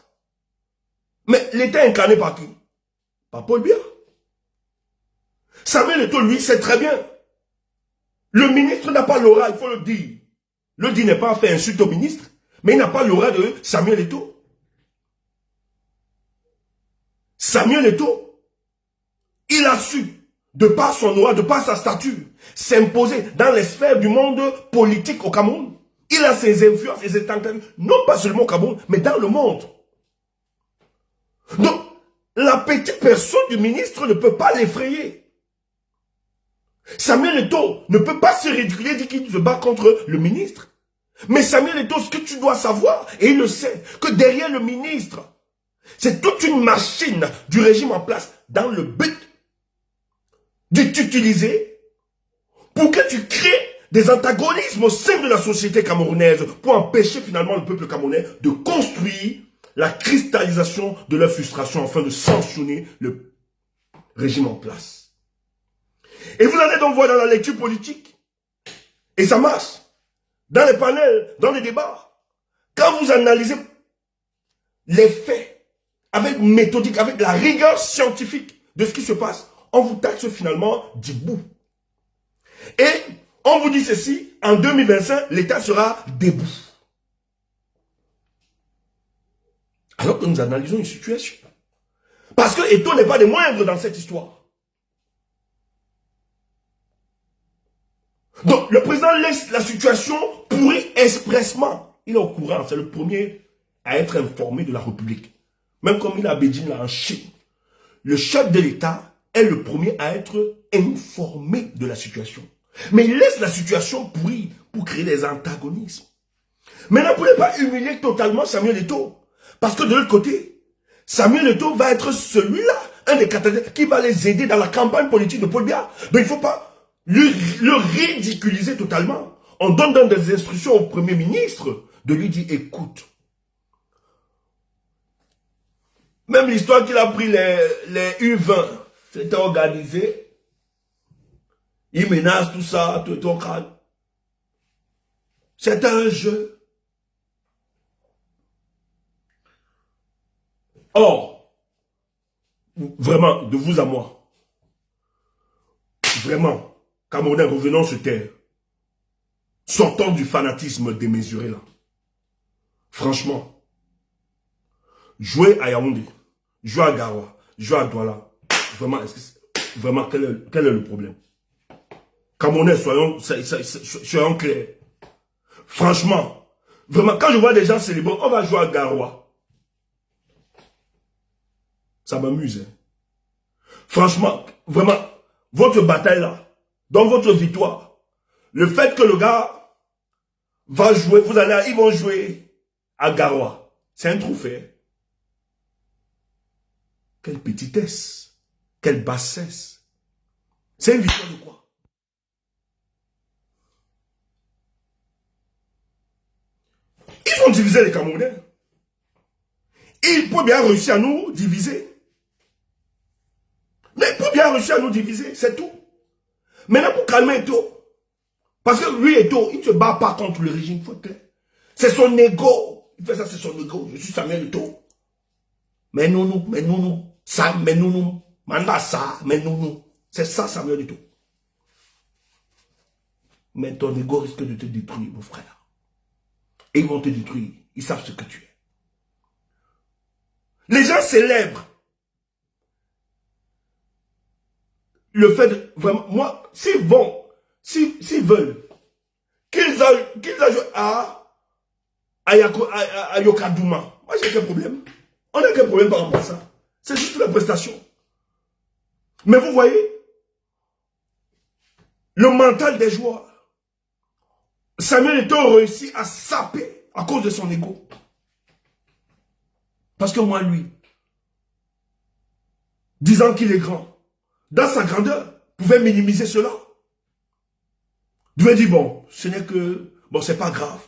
Mais l'État est incarné par qui? Par Paul Biya. Samuel Eto'o, lui, sait très bien. Le ministre n'a pas l'aura, il faut le dire. Le dit n'est pas fait insulte au ministre, mais il n'a pas l'aura de Samuel Eto'o. Samuel Eto'o, il a su, de par son aura, de par sa stature, s'imposer dans les sphères du monde politique au Cameroun. Il a ses influences et ses tentatives, non pas seulement au Cameroun, mais dans le monde. Donc, la petite personne du ministre ne peut pas l'effrayer. Samuel Eto'o ne peut pas se ridiculiser, dire qu'il se bat contre le ministre. Mais Samuel Eto'o, ce que tu dois savoir, et il le sait, que derrière le ministre, c'est toute une machine du régime en place dans le but de t'utiliser pour que tu crées des antagonismes au sein de la société camerounaise pour empêcher finalement le peuple camerounais de construire la cristallisation de leur frustration afin de sanctionner le régime en place. Et vous allez donc voir dans la lecture politique, et ça marche, dans les panels, dans les débats, quand vous analysez les faits, avec méthodique, avec la rigueur scientifique de ce qui se passe, on vous taxe finalement d'Ibou. Et on vous dit ceci, en 2025, l'État sera debout. Alors que nous analysons une situation. Parce que Eto'o n'est pas des moindres dans cette histoire. Donc, le président laisse la situation pourrir expressement. Il est au courant, c'est le premier à être informé de la République. Même comme il a Beijing là en Chine. Le chef de l'État est le premier à être informé de la situation. Mais il laisse la situation pourrie pour créer des antagonismes. Maintenant, vous ne pouvez pas humilier totalement Samuel Eto'o. Parce que de l'autre côté, Samuel Eto'o va être celui-là, un des catalyseurs qui va les aider dans la campagne politique de Paul Biya. Donc il ne faut pas le ridiculiser totalement. On donne des instructions au Premier ministre de lui dire, écoute, même l'histoire qu'il a pris les U20, c'était organisé. Il menace tout ça, tout ton crâne. C'est un jeu. Or, vraiment, de vous à moi, vraiment, Camerounais, revenons sur terre. Sortons du fanatisme démesuré là. Franchement, jouer à Yaoundé, jouer à Garoua, jouer à Douala, vraiment, quel est le problème? Camerounais, soyons clairs. Franchement, vraiment, quand je vois des gens célébrer, on va jouer à Garoua. Ça m'amuse. Hein. Franchement, vraiment, votre bataille là, dans votre victoire, le fait que le gars va jouer, ils vont jouer à Garoua, c'est un trophée. Quelle petitesse, quelle bassesse. C'est une victoire de quoi? Ils ont divisé les Camerounais. Ils peuvent bien réussir à nous diviser. Mais pour bien réussir à nous diviser, c'est tout. Maintenant, pour calmer Eto'o, parce que lui, Eto'o, il ne se bat pas contre le régime, il faut être clair. C'est son ego. Il fait ça, c'est son ego. Je suis Samuel Eto'o. Mais nous, Sam, mais nous, Manda ça, mais nous. C'est ça, Samuel Eto'o. Mais ton ego risque de te détruire, mon frère. Et ils vont te détruire. Ils savent ce que tu es. Les gens célèbrent le fait de, vraiment, moi, s'ils veulent, qu'ils aillent à Yokadouma, moi j'ai quel problème? On n'a quel problème par rapport à ça? C'est juste la prestation. Mais vous voyez, le mental des joueurs, Samuel Eto'o réussit à saper à cause de son ego. Parce que moi, lui, disant qu'il est grand, dans sa grandeur, pouvait minimiser cela. Devait dire, bon, ce n'est que, bon, c'est pas grave.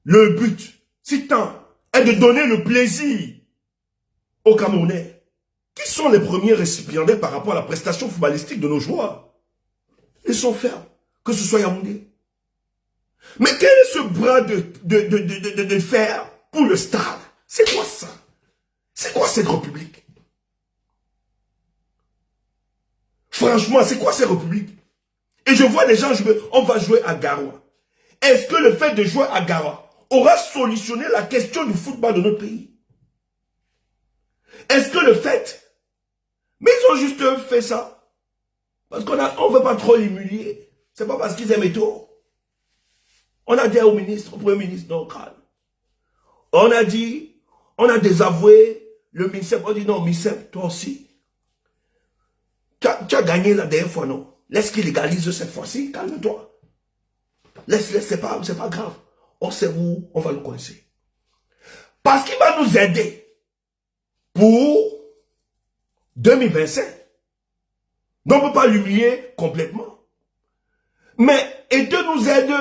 Le but, si tant, est de donner le plaisir aux Camerounais, qui sont les premiers récipiendaires par rapport à la prestation footballistique de nos joueurs. Ils sont fermes, que ce soit Yaoundé. Mais quel est ce bras de fer pour le stade? C'est quoi ça? C'est quoi cette république? Franchement, c'est quoi cette république? Et je vois des gens jouer, on va jouer à Garoua. Est-ce que le fait de jouer à Garoua aura solutionné la question du football de notre pays? Est-ce que le fait... Mais ils ont juste fait ça. Parce qu'on ne veut pas trop l'humilier. C'est pas parce qu'ils aiment Eto'o. On a dit au ministre, au premier ministre, non, calme. On a dit, on a désavoué le MINSEP. On dit non, MINSEP, toi aussi. Tu as gagné la dernière fois, non? Laisse qu'il légalise cette fois-ci, calme-toi. Laisse, c'est pas grave. On sait où on va le coincer. Parce qu'il va nous aider pour 2025. Donc on ne peut pas l'humilier complètement. Mais Eto'o nous aide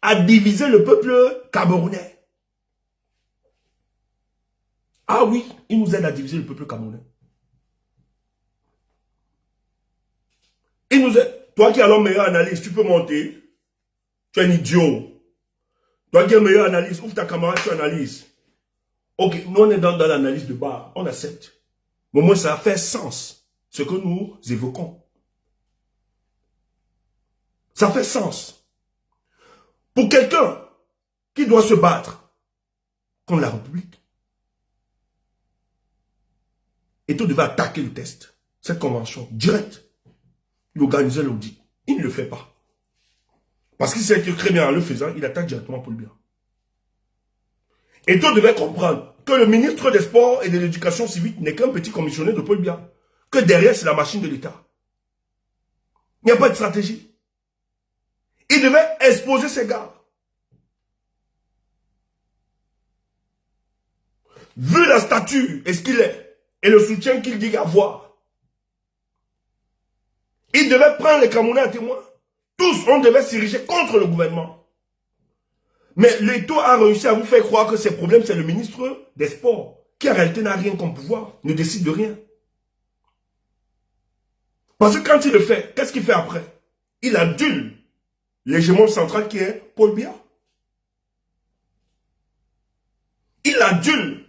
à diviser le peuple camerounais. Ah oui, il nous aide à diviser le peuple camerounais. Il nous aide. Toi qui as la meilleure analyse, tu peux monter. Tu es un idiot. Toi qui as la meilleure analyse, ouvre ta caméra, tu analyses. Ok, nous on est dans l'analyse de bas, on accepte. Mais au moins ça a fait sens, ce que nous évoquons. Ça fait sens. Pour quelqu'un qui doit se battre contre la République, Eto'o devait attaquer le test, cette convention, direct. Il organisait l'audit. Il ne le fait pas. Parce qu'il sait que très bien en le faisant, il attaque directement Paul Biya. Eto'o devait comprendre que le ministre des Sports et de l'Éducation civique n'est qu'un petit commissionnaire de Paul Biya. Que derrière, c'est la machine de l'État. Il n'y a pas de stratégie. Il devait exposer ces gars. Vu la stature et ce qu'il est, et le soutien qu'il dit avoir, il devait prendre les Camerounais à témoin. Tous, on devait s'ériger contre le gouvernement. Mais l'État a réussi à vous faire croire que ces problèmes, c'est le ministre des Sports, qui en réalité n'a rien comme pouvoir, ne décide de rien. Parce que quand il le fait, qu'est-ce qu'il fait après? Il adule l'hégémon central qui est Paul Biya. Il adule.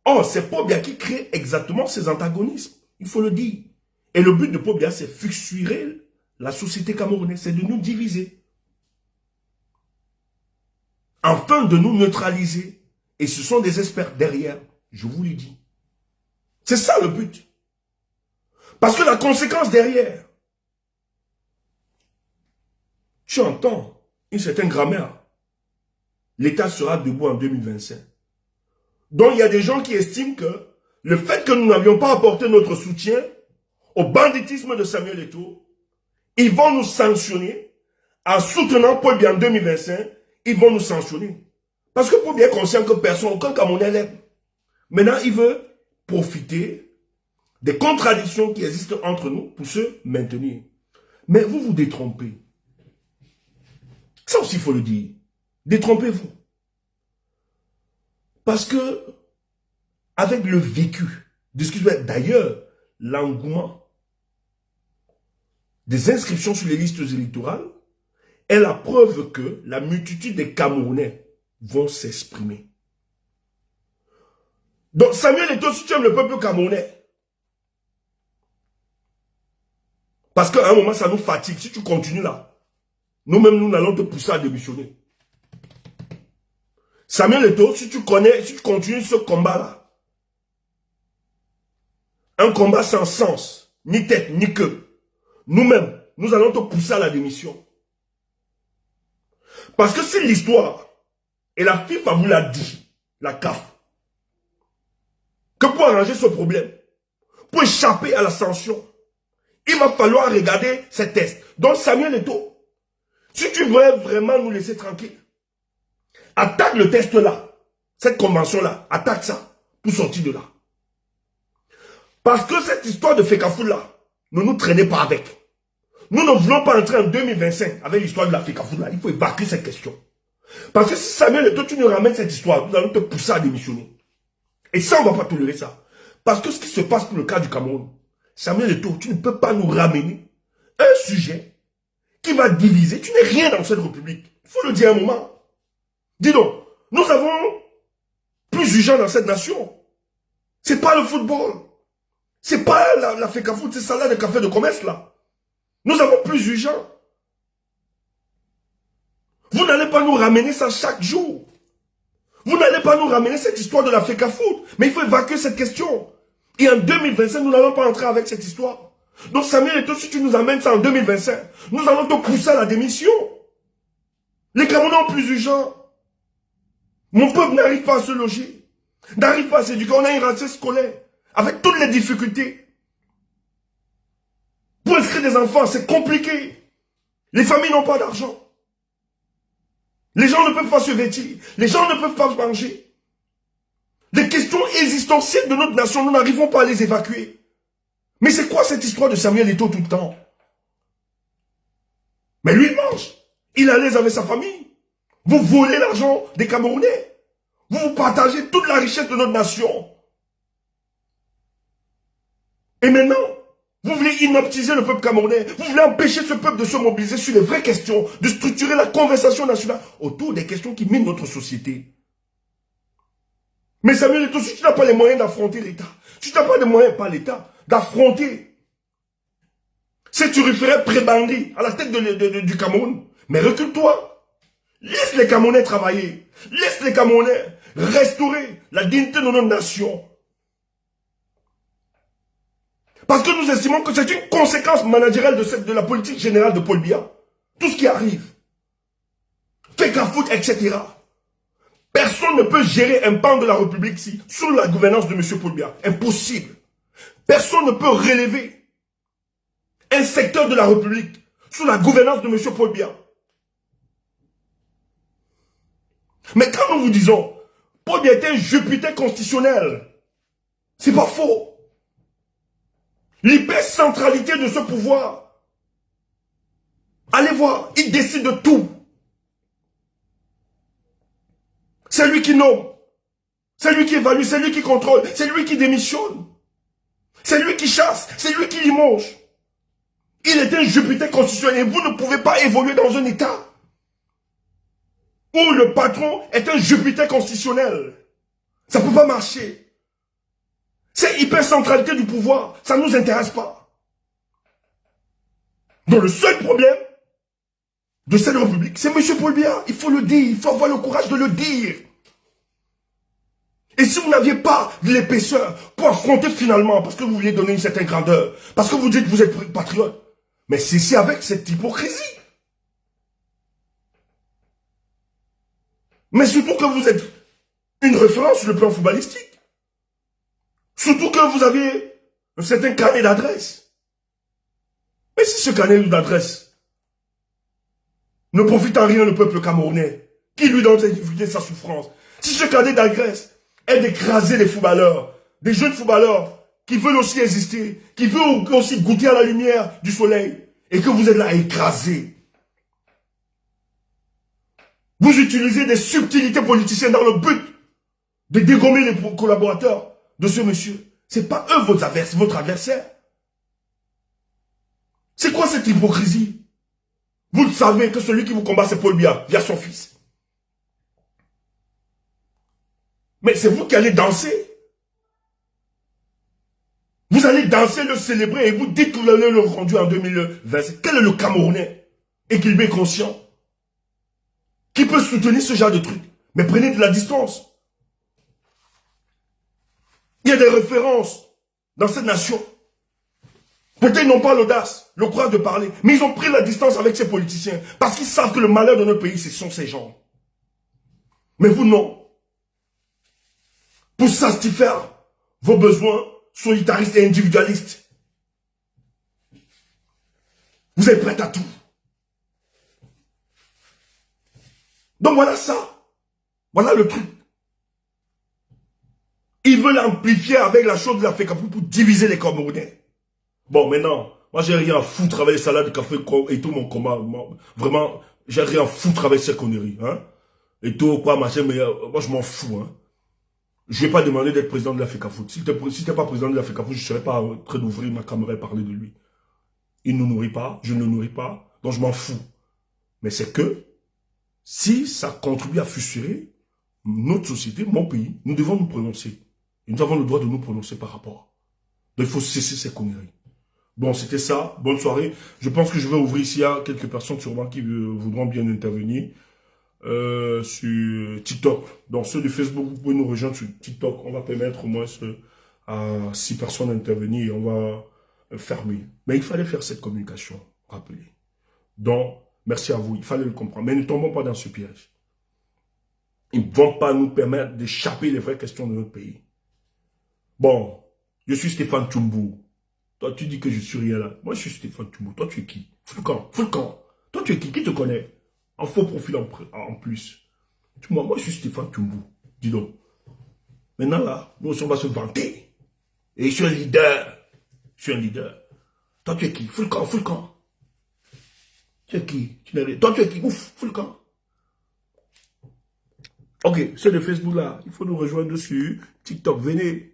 Oh, c'est Paul Biya qui crée exactement ces antagonismes. Il faut le dire. Et le but de Paul Biya, c'est fixurer la société camerounaise, c'est de nous diviser. Afin de nous neutraliser. Et ce sont des experts derrière, je vous l'ai dit. C'est ça le but. Parce que la conséquence derrière, tu entends une certaine grammaire. L'État sera debout en 2025. Donc il y a des gens qui estiment que le fait que nous n'avions pas apporté notre soutien au banditisme de Samuel Eto'o, ils vont nous sanctionner en soutenant Paul Biya en 2025. Ils vont nous sanctionner. Parce que Paul Biya est conscient que personne, aucun Camerounais l'aime. Maintenant, il veut profiter des contradictions qui existent entre nous pour se maintenir. Mais vous vous détrompez. Ça aussi, il faut le dire. Détrompez-vous. Parce que, avec le vécu, d'ailleurs, l'engouement des inscriptions sur les listes électorales est la preuve que la multitude des Camerounais vont s'exprimer. Donc, Samuel Eto'o, si tu aimes le peuple camerounais, parce qu'à un moment, ça nous fatigue. Si tu continues là, nous-mêmes, nous allons te pousser à démissionner. Samuel Eto'o, si tu continues ce combat-là, un combat sans sens, ni tête, ni queue, nous-mêmes, nous allons te pousser à la démission. Parce que c'est l'histoire, et la FIFA vous l'a dit, la CAF, que pour arranger ce problème, pour échapper à la sanction, il va falloir regarder ces tests. Donc Samuel Eto'o, si tu veux vraiment nous laisser tranquille, attaque le test là, cette convention là, attaque ça, pour sortir de là. Parce que cette histoire de Fecafoot là, ne nous traînez pas avec. Nous ne voulons pas entrer en 2025 avec l'histoire de la Fecafoot là, il faut évacuer cette question. Parce que si Samuel Eto'o, tu nous ramènes cette histoire, nous allons te pousser à démissionner. Et ça, on ne va pas tolérer ça. Parce que ce qui se passe pour le cas du Cameroun, Samuel Eto'o, tu ne peux pas nous ramener un sujet qui va diviser. Tu n'es rien dans cette république. Il faut le dire un moment. Dis donc, nous avons plus de gens dans cette nation. C'est pas le football. C'est pas la Fecafoot, c'est ça là, le café de commerce là. Nous avons plus de gens. Vous n'allez pas nous ramener ça chaque jour. Vous n'allez pas nous ramener cette histoire de la Fecafoot. Mais il faut évacuer cette question. Et en 2025, nous n'allons pas entrer avec cette histoire. Donc Samuel Eto'o, si tu nous amènes ça en 2025, nous allons te pousser à la démission. Les Camerounais ont plus urgent. Mon peuple n'arrive pas à se loger. N'arrive pas à s'éduquer. On a une rentrée scolaire. Avec toutes les difficultés. Pour inscrire des enfants, c'est compliqué. Les familles n'ont pas d'argent. Les gens ne peuvent pas se vêtir. Les gens ne peuvent pas manger. Les questions existentielles de notre nation, nous n'arrivons pas à les évacuer. Mais c'est quoi cette histoire de Samuel Eto'o tout le temps? Mais lui, il mange. Il est à l'aise avec sa famille. Vous volez l'argent des Camerounais. Vous partagez toute la richesse de notre nation. Et maintenant, vous voulez inoptiser le peuple camerounais. Vous voulez empêcher ce peuple de se mobiliser sur les vraies questions, de structurer la conversation nationale autour des questions qui minent notre société. Mais Samuel Eto'o, si tu n'as pas les moyens d'affronter l'État, si tu n'as pas les moyens, pas l'État, d'affronter ces turiféraires prébandis à la tête du Cameroun, mais recule-toi. Laisse les Camerounais travailler. Laisse les Camerounais restaurer la dignité de notre nation. Parce que nous estimons que c'est une conséquence managériale de la politique générale de Paul Biya. Tout ce qui arrive. Fecafoot, etc. Personne ne peut gérer un pan de la République ici, sous la gouvernance de M. Paul Biya. Impossible. Personne ne peut relever un secteur de la République sous la gouvernance de M. Paul Biya. Mais quand nous vous disons, Paul Biya est un Jupiter constitutionnel, c'est pas faux. L'hypercentralité de ce pouvoir, allez voir, il décide de tout. C'est lui qui nomme, c'est lui qui évalue, c'est lui qui contrôle, c'est lui qui démissionne. C'est lui qui chasse, c'est lui qui limoge. Il est un Jupiter constitutionnel et vous ne pouvez pas évoluer dans un état où le patron est un Jupiter constitutionnel. Ça ne peut pas marcher. C'est hypercentralité du pouvoir, ça ne nous intéresse pas. Donc le seul problème de cette République, c'est M. Paul Biya. Il faut le dire, il faut avoir le courage de le dire. Et si vous n'aviez pas de l'épaisseur pour affronter finalement, parce que vous vouliez donner une certaine grandeur, parce que vous dites que vous êtes patriote, mais c'est avec cette hypocrisie. Mais surtout que vous êtes une référence sur le plan footballistique. Surtout que vous avez un certain carnet d'adresse. Mais si ce carnet d'adresse ne profite en rien le peuple camerounais, qui lui donne sa souffrance, si ce carnet d'adresse est d'écraser les footballeurs, des jeunes footballeurs qui veulent aussi exister, qui veulent aussi goûter à la lumière du soleil, et que vous êtes là à écraser. Vous utilisez des subtilités politiciennes dans le but de dégommer les collaborateurs de ce monsieur. C'est pas eux votre adversaire. C'est quoi cette hypocrisie? Vous le savez que celui qui vous combat, c'est Paul Biya, via son fils. Mais c'est vous qui allez danser. Vous allez danser, le célébrer et vous dites que vous allez le rendre en 2020. Quel est le Camerounais équilibré, conscient, qui peut soutenir ce genre de truc? Mais prenez de la distance. Il y a des références dans cette nation. Peut-être ils n'ont pas l'audace, le courage de parler, mais ils ont pris la distance avec ces politiciens parce qu'ils savent que le malheur de notre pays, ce sont ces gens. Mais vous, non. Pour satisfaire vos besoins solitaristes et individualistes. Vous êtes prêts à tout. Donc voilà ça. Voilà le truc. Ils veulent amplifier avec la chose de la FECAFOOT pour diviser les Camerounais. Bon, maintenant, moi j'ai rien à foutre avec les salades de café et tout mon combat. Vraiment, j'ai rien à foutre avec ces conneries. Hein? Et tout, quoi, machin, mais moi je m'en fous. Hein? Je ne vais pas demander d'être président de la FECAFOOT. Si tu n'es pas président de la FECAFOOT, je ne serais pas en train d'ouvrir ma caméra et parler de lui. Il ne nous nourrit pas, je ne le nourris pas, donc je m'en fous. Mais c'est que, si ça contribue à fissurer notre société, mon pays, nous devons nous prononcer. Et nous avons le droit de nous prononcer par rapport. Donc il faut cesser ces conneries. Bon, c'était ça. Bonne soirée. Je pense que je vais ouvrir ici à quelques personnes sûrement qui voudront bien intervenir. Sur TikTok. Donc ceux de Facebook, vous pouvez nous rejoindre sur TikTok. On va permettre au moins à 6 personnes d'intervenir et on va fermer. Mais il fallait faire cette communication, rappelez. Donc, merci à vous. Il fallait le comprendre. Mais ne tombons pas dans ce piège. Ils ne vont pas nous permettre d'échapper les vraies questions de notre pays. Bon, je suis Stéphane Tchoumbu. Toi, tu dis que je suis rien là. Moi, je suis Stéphane Tchoumbu. Toi, tu es qui? Foulcan. Toi, tu es qui? Qui te connaît? En faux profil en plus. Moi, je suis Stéphane Tchoumbu. Dis donc. Maintenant, là, nous aussi, on va se vanter. Et je suis un leader. Toi, tu es qui? Foulcan. Tu es qui? Toi, tu es qui? Ouf, Foulcan. Ok, c'est le Facebook là. Il faut nous rejoindre sur TikTok. Venez.